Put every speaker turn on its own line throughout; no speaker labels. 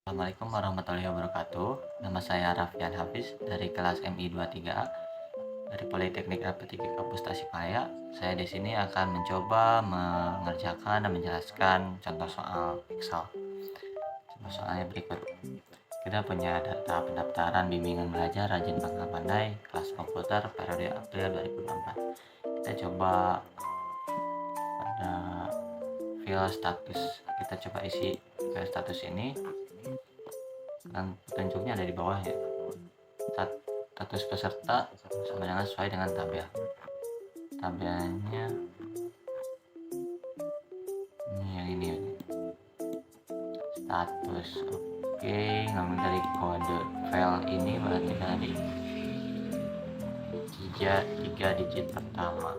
Assalamualaikum warahmatullahi wabarakatuh. Nama saya Raffian Hafiz dari kelas MI 23A dari Politeknik Rapetika Kampus Tasikmalaya. Saya di sini akan mencoba mengerjakan dan menjelaskan contoh soal Excel. Contoh soalnya berikut. Kita punya data pendaftaran bimbingan belajar rajin bangga pandai kelas komputer periode April 2024. Kita coba pada file status. Kita coba isi file status ini. Dan petunjuknya ada di bawah ya. Status peserta sama dengan sesuai dengan tabel. Tabelnya ini yang ini. Status. Oke, ngambil dari kode file ini berarti dari 3 digit pertama.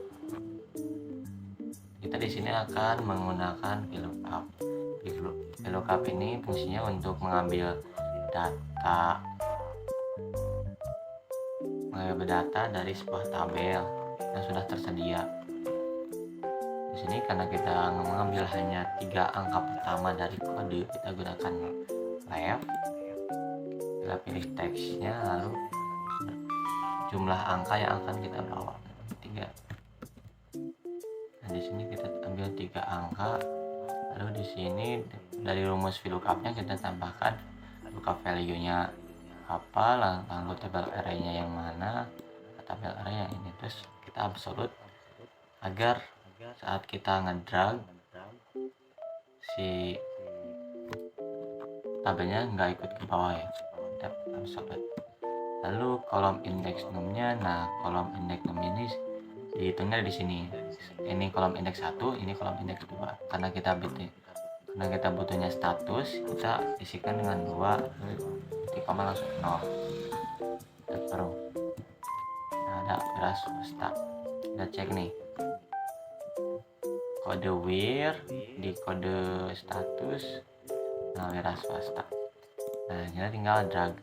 Kita di sini akan menggunakan VLOOKUP. VLOOKUP ini fungsinya untuk mengambil data dari sebuah tabel yang sudah tersedia. Di sini karena kita mengambil hanya 3 angka pertama dari kode, kita gunakan left. Kita pilih teksnya, lalu jumlah angka yang akan kita bawa 3. Nah, di sini kita ambil 3 angka. Lalu di sini dari rumus VLOOKUP-nya kita tambahkan lookup value-nya apa, lalu tabel array-nya yang mana, tabel array yang ini, terus kita absolute agar saat kita ngedrag si tabelnya nggak ikut ke bawah ya. Tab absolute. Lalu kolom indeks num-nya, nah kolom indeks num ini dihitungnya di sini. Ini kolom indeks 1, ini kolom indeks 2. Karena kita butuhnya status, kita isikan dengan 2, di koma langsung 0. Dan baru ada wira swasta. Kita cek nih kode wir di kode status, nah wira swasta. Nah kita tinggal drag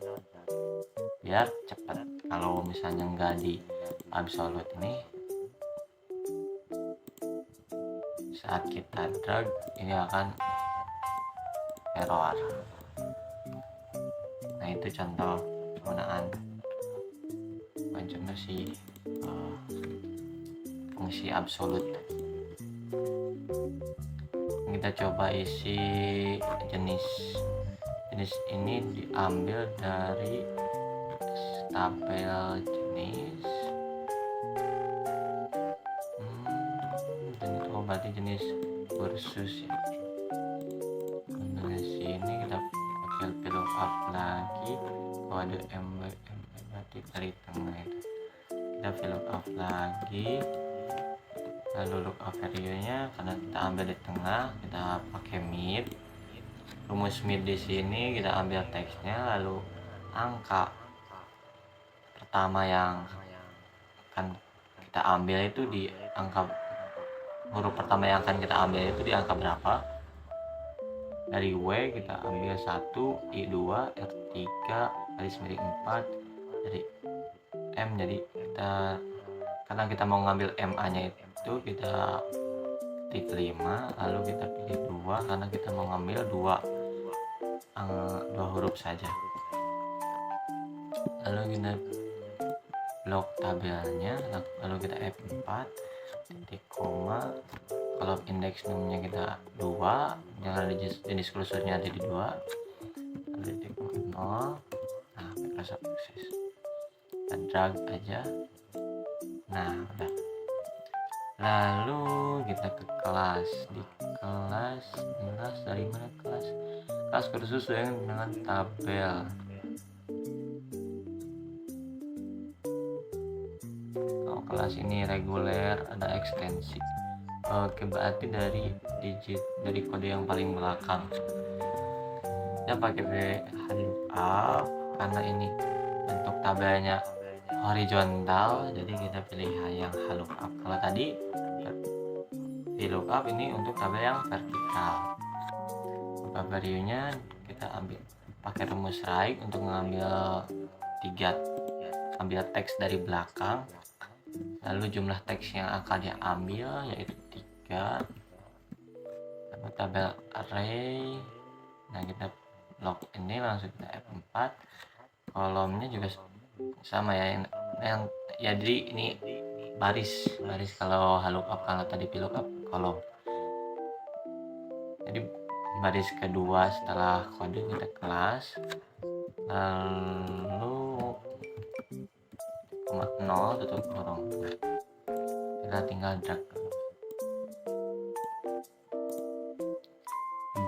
biar cepat. Kalau misalnya nggak di absolute ini, saat kita drag ini akan error. Nah itu contoh penggunaan fungsi absolute. Kita coba isi jenis ini diambil dari tabel jenis. Dan itu berarti jenis kursus ya. Dari sini kita pakai VLOOKUP lagi, kode MBM berarti dari tengah itu. Kita VLOOKUP lagi, lalu lookup value-nya karena kita ambil di tengah, kita pakai mid. Rumus mid di sini kita ambil teksnya, lalu angka pertama yang akan kita ambil itu di angka huruf pertama yang akan kita ambil itu di angka berapa. Dari W kita ambil 1, I2, R3, garis miring 4, dari M, jadi kita karena kita mau ngambil MA nya itu kita ketik 5, lalu kita pilih 2 karena kita mau ngambil 2 huruf saja. Lalu kita blok tabelnya, lalu kita F4 titik koma, kolom indeks num-nya kita 2, jangan jenis kursornya ada di 2, lalu titik 0. Nah Microsoft Access kita drag aja. Nah udah. Lalu kita ke kelas. Di kelas dari mana kelas kursus dengan tabel. Kalau kelas ini reguler ada ekstensi. Oke, berarti dari kode yang paling belakang kita pakai VLOOKUP karena ini bentuk tabelnya horizontal, jadi kita pilih yang VLOOKUP. Kalau tadi VLOOKUP ini untuk tabel yang vertikal. Lookup value-nya kita ambil pakai rumus right untuk mengambil ambil teks dari belakang, lalu jumlah teks yang akan diambil yaitu 3, lalu tabel array. Nah kita blok ini langsung kita F4, kolomnya juga sama ya, yang ya, jadi ini baris kalau lookup, kalau tadi VLOOKUP kolom. Jadi baris kedua setelah kode kita kelas, lalu 0 tutup kurung, kita tinggal drag.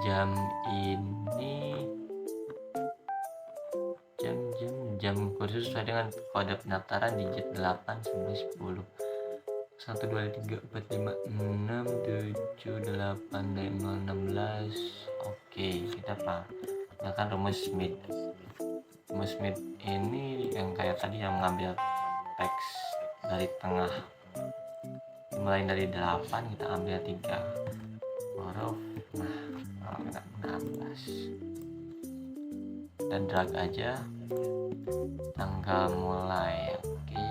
Jam ini jam kursus sesuai dengan kode pendaftaran digit 8 sampai 10. 1 2 3 4 5 6 7 8 5 16. Oke, kita gunakan rumus Smith. Rumus Smith ini yang kayak tadi, yang mengambil teks dari tengah, mulai dari 8 kita ambil 3 huruf. Nah, kalau kita 16 dan drag aja tanggal mulai. Oke,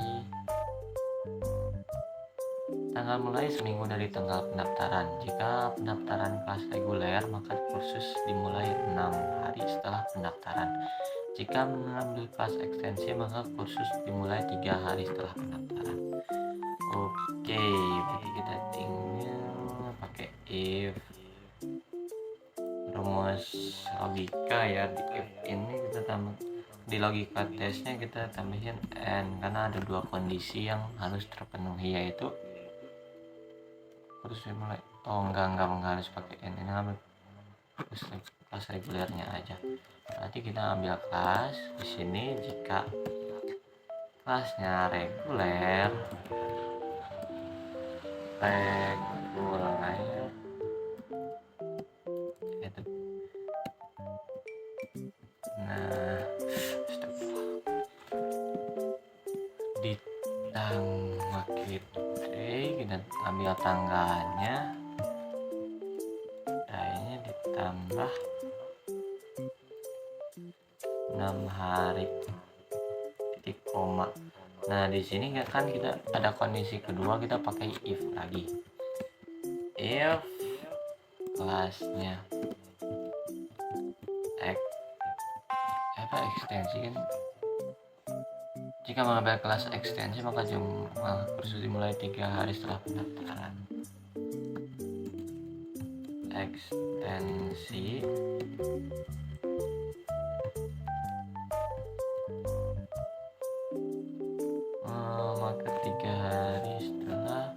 tanggal mulai seminggu dari tanggal pendaftaran. Jika pendaftaran kelas reguler, maka kursus dimulai 6 hari setelah pendaftaran. Jika mengambil kelas ekstensi, maka kursus dimulai 3 hari setelah pendaftaran. Oke, berarti kita tinggal pakai if. Rumus logika ya, di if ini kita tambah, di logika tesnya kita tambahin n, karena ada 2 kondisi yang harus terpenuhi, yaitu kursus dimulai, enggak harus pakai n, ini ambil kelas regulernya aja. Berarti kita ambil kelas di sini, jika kelasnya reguler, itu. Nah, ditambah kita ambil tanggalnya, dayanya ditambah 6 hari titik koma. Nah, di sini kan kita ada kondisi kedua, kita pakai if lagi. If kelasnya ekstensi kan, jika mengambil kelas ekstensi maka jumlah kursus dimulai 3 hari setelah pendaftaran. Ekstensi maka 3 hari setelah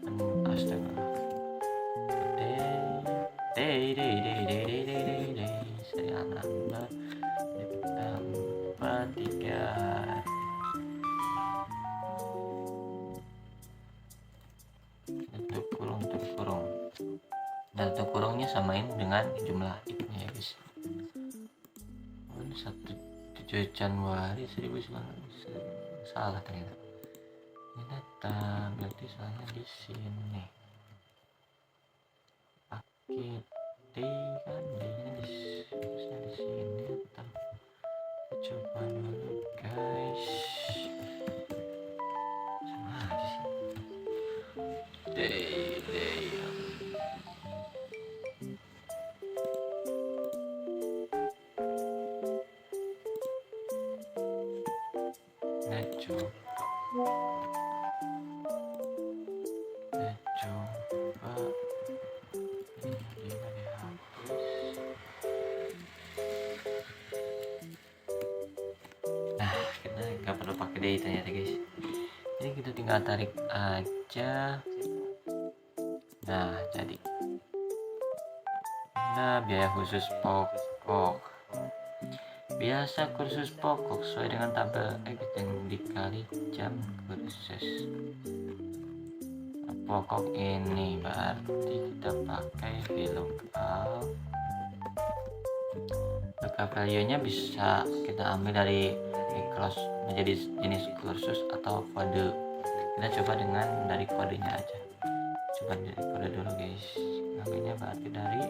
saya nambah ditambah 3 hari. Tutup kurung. Dan tutup kurungnya samain dengan jumlah if-nya ya guys. 1 Januari 1900, salah ternyata. Ini data, berarti salahnya di sini. Pakai D kan, D-nya di sini atau coba dulu guys. Sama aja sih. D. Coba ini dihapus. Nah, kita nggak perlu pakai day ternyata guys. Jadi kita tinggal tarik aja. Nah, jadi biaya khusus pokok. Biasa kursus pokok sesuai dengan tabel X yang dikali jam kursus. Pokok ini berarti kita pakai VLOOKUP. Lookup value-nya bisa kita ambil dari kelas menjadi jenis kursus atau kode. Kita coba dengan dari kodenya aja. Coba dari kode dulu guys. Namanya berarti dari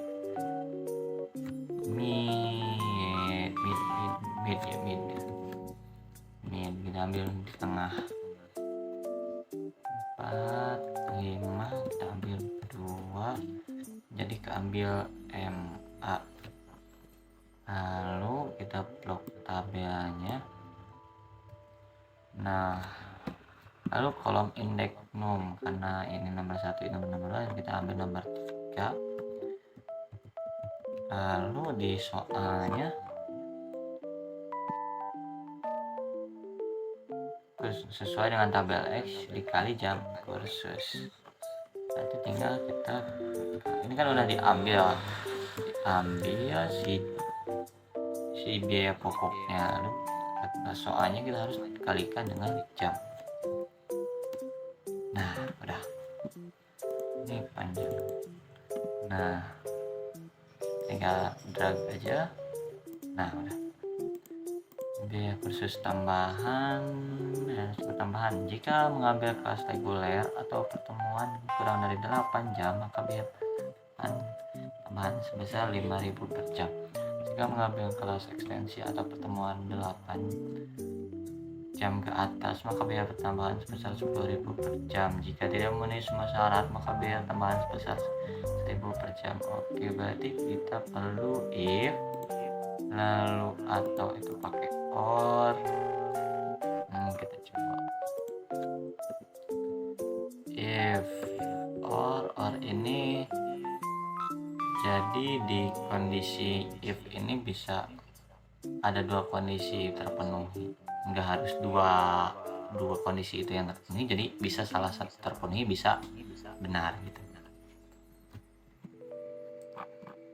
mid kita ambil di tengah 4 5, kita ambil 2, jadi keambil MA, lalu kita kita blok tabelnya. Nah, lalu kolom indeks num, karena ini nomor 1 ini nomor 2, kita ambil nomor 3. Lalu di soalnya sesuai dengan tabel X dikali jam kursus. Nanti tinggal kita, ini kan udah diambil si biaya pokoknya. Lalu soalnya kita harus kalikan dengan jam. Nah, udah, ini panjang. Nah, tinggal drag aja. Nah, udah. Biaya kursus tambahan, jika mengambil kelas reguler atau pertemuan kurang dari 8 jam, maka biaya tambahan sebesar 5.000 per jam. Jika mengambil kelas ekstensi atau pertemuan 8 jam ke atas, maka biaya tambahan sebesar 10.000 per jam. Jika tidak memenuhi semua syarat, maka biaya tambahan sebesar 1.000 per jam. Oke, berarti kita perlu if, lalu atau itu pakai or. Kita coba if or ini, jadi di kondisi if ini bisa ada 2 kondisi terpenuhi, nggak harus dua kondisi itu yang terpenuhi, jadi bisa salah satu terpenuhi, bisa benar gitu.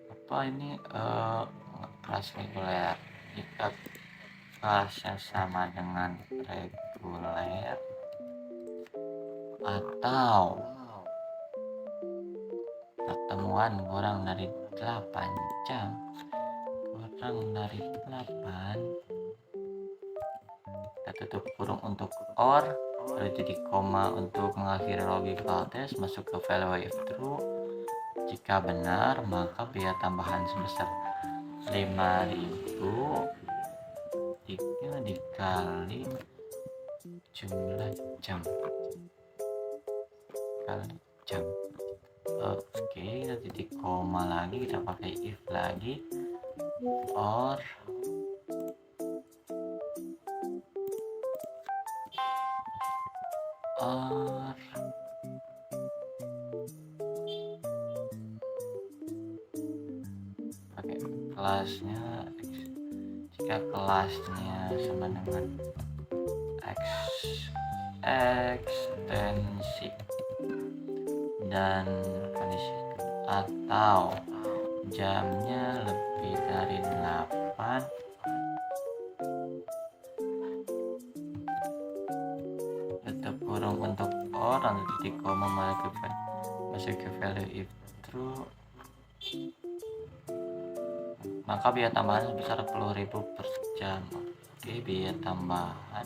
Apa ini kelas reguler, jika kelasnya sama dengan reguler atau pertemuan kurang dari 8 jam, kita tutup kurung untuk or, lalu titik koma untuk mengakhiri logical test, masuk ke value if true. Jika benar, maka biaya tambahan sebesar 5.000 dikali jumlah jam kali jam. Oke, kita titik koma lagi, kita pakai if lagi, or pakai kelasnya X. Jika kelasnya sama dengan ekstensi dan kondisi atau jamnya lebih dari 8, tutup kurung untuk or, lalu titik koma masuk ke value if true, maka biaya tambahan sebesar 10.000 per jam. Oke, biaya tambahan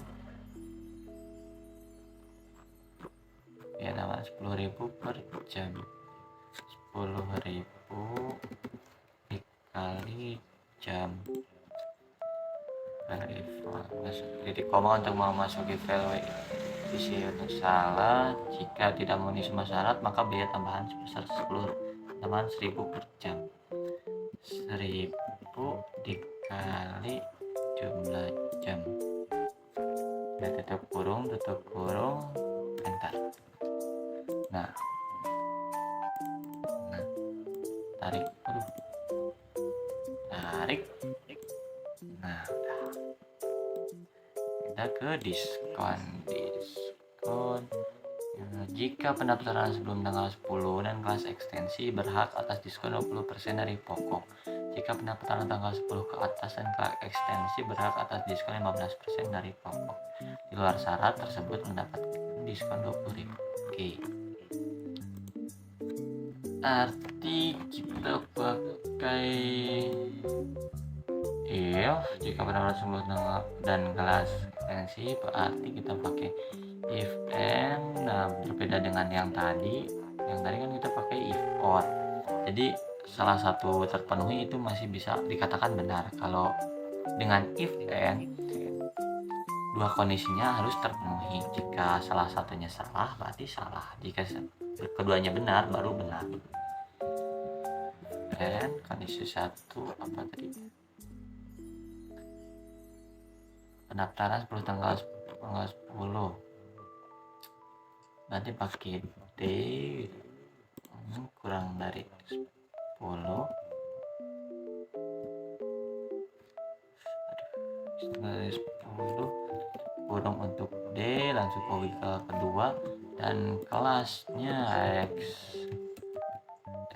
10.000 per jam. 10.000 dikali jam. Titik koma untuk memasuki value isi untuk salah. Jika tidak memenuhi semua syarat, maka biaya tambahan sebesar 1.000 per jam. 1.000 dikali jumlah jam. Kita tutup kurung, enter. Nah, tarik. Nah, kita ke diskon. Jika pendaftaran sebelum tanggal 10 dan kelas ekstensi berhak atas diskon 20% dari pokok. Jika pendaftaran tanggal 10 ke atas dan kelas ekstensi berhak atas diskon 15% dari pokok. Di luar syarat tersebut mendapatkan diskon 20.000. Oke. Arti kita pakai if jika pendaftaran sebelum dan kelas ekstensi, berarti kita pakai if and. Nah, berbeda dengan yang tadi kan kita pakai if or, jadi salah satu terpenuhi itu masih bisa dikatakan benar. Kalau dengan if and, 2 kondisinya harus terpenuhi. Jika salah satunya salah, berarti salah. Jika keduanya benar, baru benar. Dan kondisi 1 apa tadi? pendaftaran 10 tanggal 10, berarti pakai D, kurang dari 10, dari 10 kurang untuk D, langsung ke kedua, dan kelasnya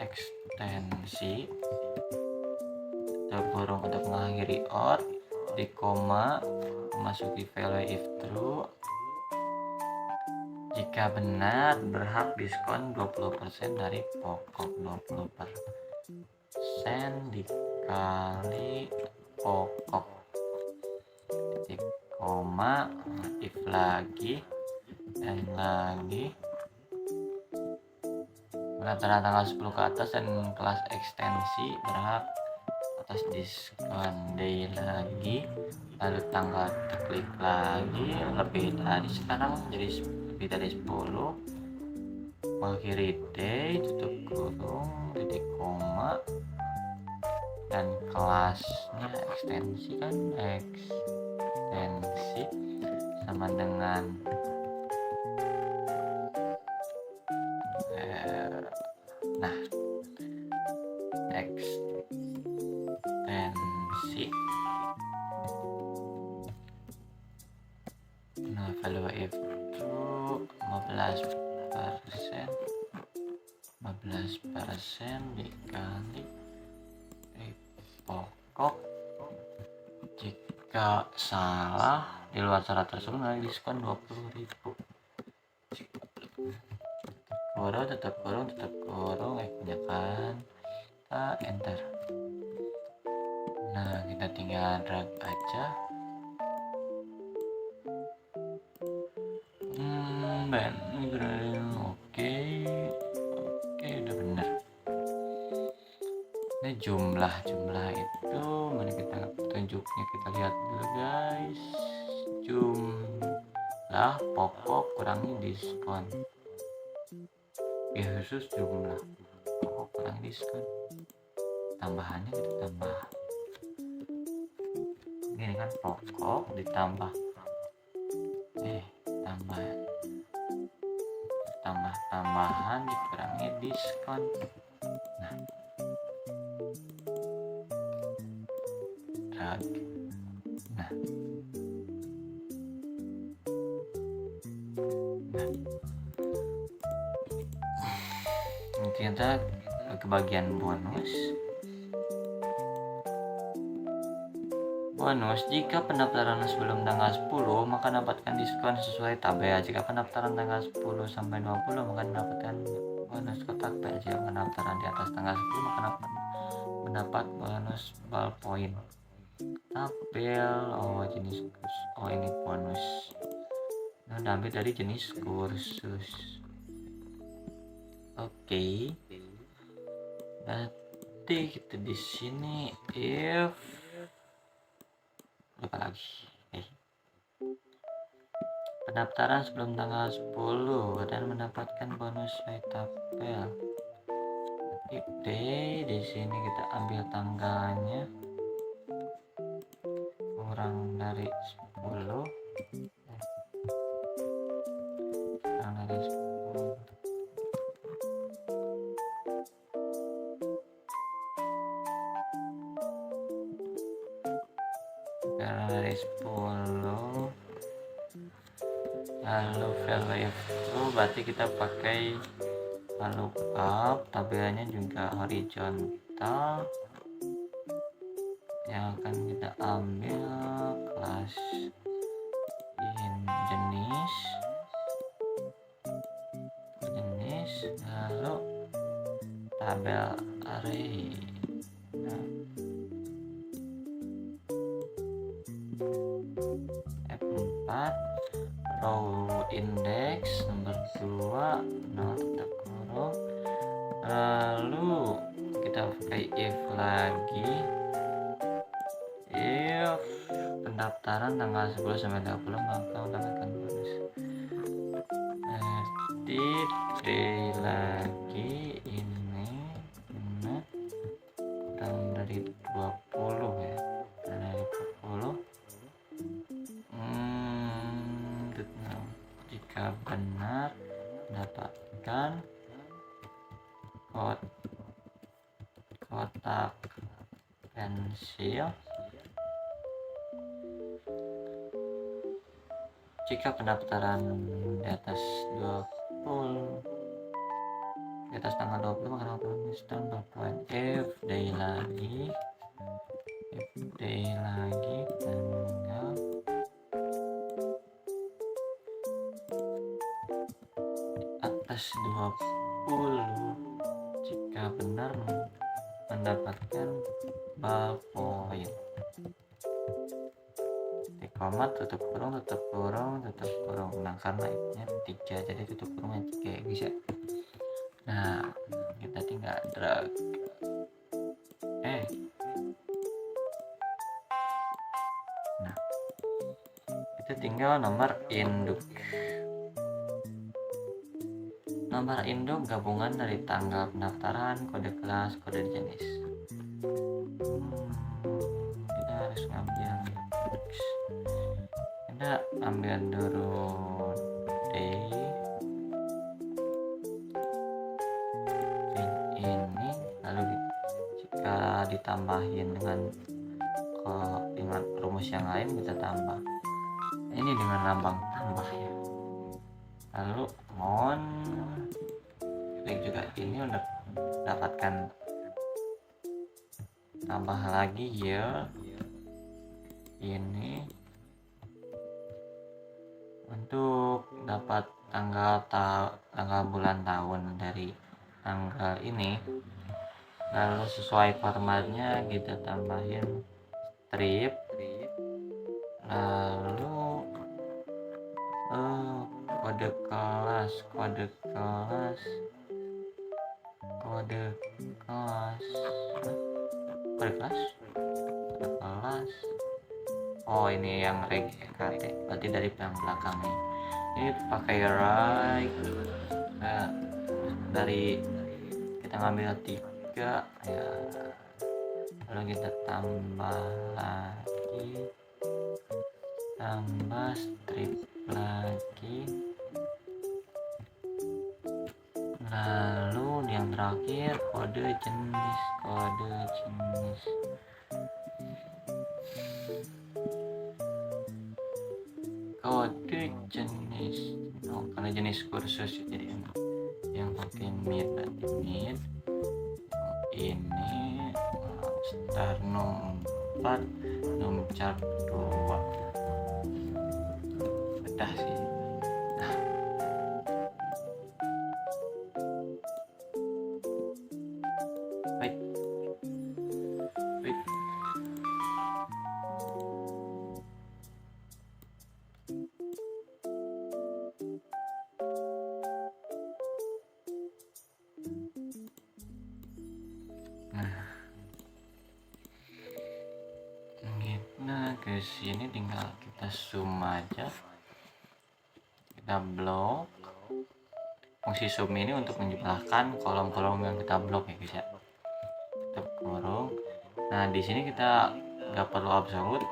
ekstensi, terkurung untuk mengakhiri OR, di koma, memasuki value if true. Jika benar, berhak diskon 20% dari pokok. 20% dikali pokok, titik koma, if lagi, dan lagi. Pendaftaran tanggal 10 ke atas dan kelas ekstensi berhak atas diskon day lagi, lalu tanggal klik lagi, lebih dari sekarang jadi lebih dari 10, mengakhiri day, tutup kurung, titik koma, dan kelasnya ekstensi kan, ekstensi sama dengan ekstensi, value if true 15% dikali pokok. Jika salah di luar syarat tersebut nanti diskon 20.000. Tetap kurung, punya kan, kita enter. Nah, kita tinggal drag aja. Oke, udah bener. Ini jumlah itu mana kita tunjuknya, kita lihat dulu guys. Jumlah pokok kurangi diskon, ya khusus jumlah pokok kurangi diskon, tambahannya kita tambah ini kan, pokok ditambah tambahan dikurangi diskon. Nah, drag. Nah, kita ke bagian bonus. Jika pendaftaran sebelum tanggal 10 maka dapatkan diskon sesuai tabel. Jika pendaftaran tanggal 10 sampai 20 maka mendapatkan bonus kotak P. Jika pendaftaran di atas tanggal 10 maka mendapat bonus ballpoint. Tabel, jenis kursus. Ini bonus. Nah, diambil dari jenis kursus. Oke. Berarti kita di sini if lupa lagi. Pendaftaran sebelum tanggal 10 dan mendapatkan bonus sesuai tabel. If day, di sini kita ambil tanggalnya kurang dari 10. Kurang dari 10. Kurang dari 10. Lalu value true, berarti kita pakai lookup, tabelnya juga horizontal. Yang akan kita ambil kelas jenis, lalu tabel array. F4 row index nomor 2 tetap kurung, lalu kita pakai if lagi, if pendaftaran tanggal 10 sampai 20 maka mendapatkan bonus. D lagi, ini kurang dari 20 ya, kurang dari 20. jika benar mendapatkan kotak pensil. Jika pendaftaran di atas 20 di atas tanggal 20 maka otomatis tambah poin. If day lagi tanggal atas 20 jika benar mendapatkan ballpoint. Titik koma, tutup kurung. Nah, karena itunya 3 jadi tutup kurungnya 3 bisa. Nah, kita tinggal drag. Nah, itu tinggal nomor induk. Nomor induk gabungan dari tanggal pendaftaran, kode kelas, kode jenis. Kita harus ngambil. Kita ambil dulu day. Ini lalu jika ditambahin dengan rumus yang lain kita tambah. Ini dengan lambang tambah ya. Lalu on klik juga ini untuk dapatkan tambah lagi ya. Ini untuk dapat tanggal bulan tahun dari tanggal ini. Lalu sesuai formatnya kita tambahin strip, lalu kode kelas oh ini yang reg KT berarti dari yang belakang nih. Ini pakai right, nah, dari kita ngambil 3 ya, lalu kita tambah strip lagi, lalu yang terakhir kode jenis karena jenis kursus jadi yang pakai mid ini start num 4 num chart 2 udah sih. Wait. Nah, ke sini tinggal kita zoom aja, kita blok. Fungsi zoom ini untuk menjumlahkan kolom-kolom yang kita blok ya guys ya. Tutup kurung. Nah, di sini kita nggak perlu absolut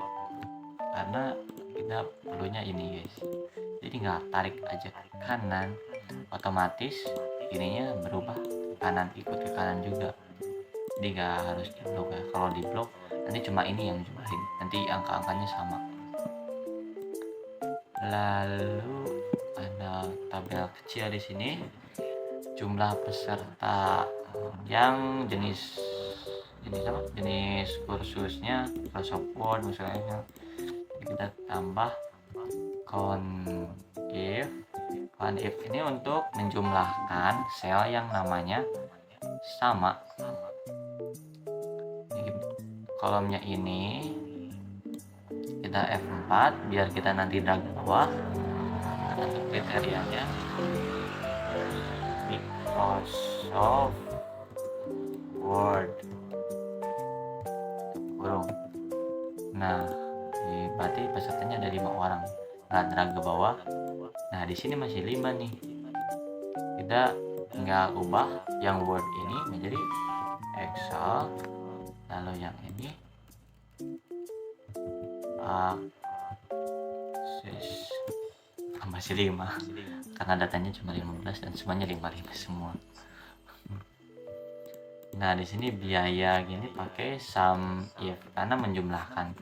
karena kita perlunya ini guys. Jadi tinggal tarik aja ke kanan, otomatis ininya berubah ke kanan, ikut ke kanan juga. Jadi nggak harus di blok ya. Kalau di blok nanti cuma ini yang jumlahin, nanti angka-angkanya sama. Lalu ada tabel kecil di sini, jumlah peserta yang jenis kursusnya Microsoft Word misalnya. Kita tambah conif ini untuk menjumlahkan sel yang namanya sama. Kolomnya ini kita F4 biar kita nanti drag ke bawah. Untuk kriterianya Microsoft Word kurung. Nah, berarti pesertanya ada 5 orang. Nggak drag ke bawah. Nah, di sini masih 5 nih. Kita nggak ubah yang Word ini menjadi Excel. Lalu yang ini Access masih 5 karena datanya cuma 15 dan semuanya 55 semua. Nah, di sini biaya gini pakai sum if karena menjumlahkan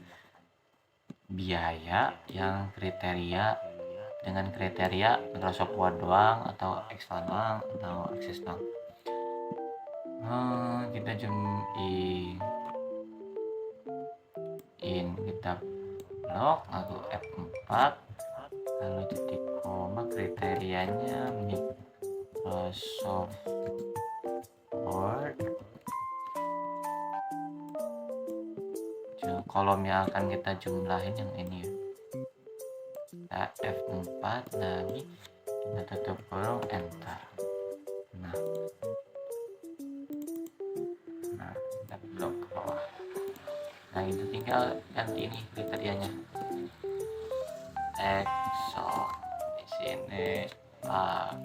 biaya yang kriteria dengan kriteria Microsoft Word doang atau Excel doang atau Access doang. Kita zoom in kita blok lalu F4 lalu titik koma kriterianya Microsoft Word. Kolom yang akan kita jumlahin yang ini ya. Kita F4 lagi kita tutup kurung enter. Nah kita blok ke bawah. Nah itu tinggal ganti ini kriterianya. Excel di sini nah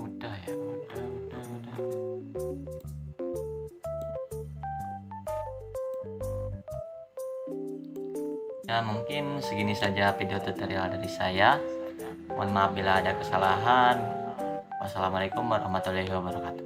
udah ya udah. Ya mungkin segini saja video tutorial dari saya. Mohon maaf bila ada kesalahan. Wassalamualaikum warahmatullahi wabarakatuh.